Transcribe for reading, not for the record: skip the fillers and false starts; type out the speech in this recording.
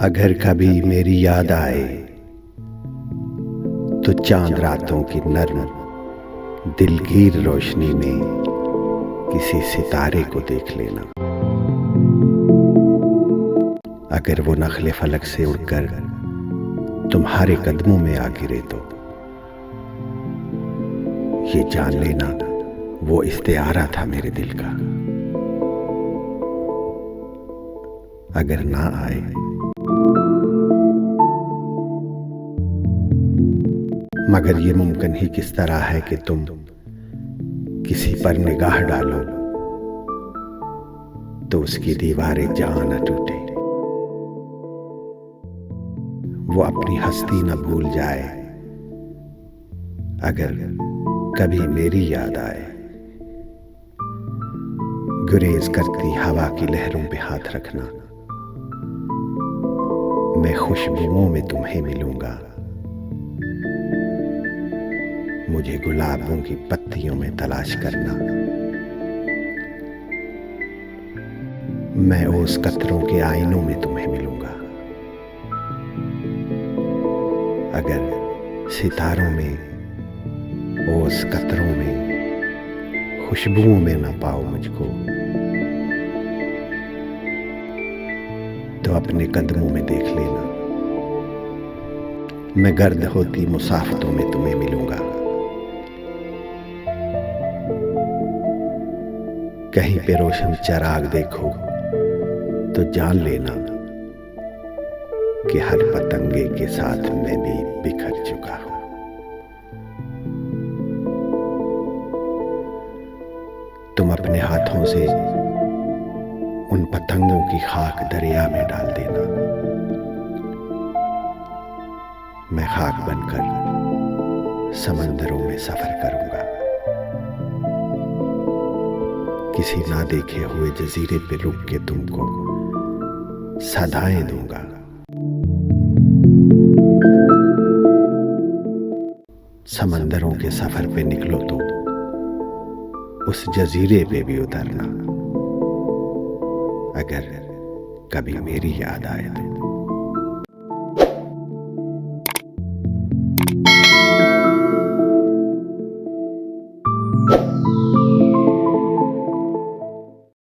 अगर कभी मेरी याद आए तो चांद रातों की नर्म दिलगीर रोशनी में किसी सितारे को देख लेना। अगर वो नखले फलक से उड़कर तुम्हारे कदमों में आ गिरे तो ये जान लेना वो इस्तिआरा था मेरे दिल का। अगर ना आए मगर ये मुमकिन ही किस तरह है कि तुम किसी पर निगाह डालो तो उसकी दीवारें जान न टूटे, वो अपनी हस्ती न भूल जाए। अगर कभी मेरी याद आए, गुरेज करती हवा की लहरों पे हाथ रखना, मैं खुशबुओं में तुम्हें मिलूंगा। मुझे गुलाबों की पत्तियों में तलाश करना, मैं ओस कतरों के आईनों में तुम्हें मिलूंगा। अगर सितारों में, ओस कतरों में, खुशबुओं में ना पाओ मुझको तो अपने कदमों में देख लेना, मैं गर्द होती मुसाफतों में तुम्हें मिलूंगा। कहीं पे रोशन चराग देखो तो जान लेना कि हर पतंगे के साथ मैं भी बिखर चुका हूं। तुम अपने हाथों से उन पतंगों की खाक दरिया में डाल देना, मैं खाक बनकर समंदरों में सफर करूंगा। किसी ना देखे हुए जजीरे पे रुक के तुमको सदाएं दूंगा। समंदरों के सफर पे निकलो तो उस जजीरे पे भी उतरना, अगर कभी मेरी याद आए तो।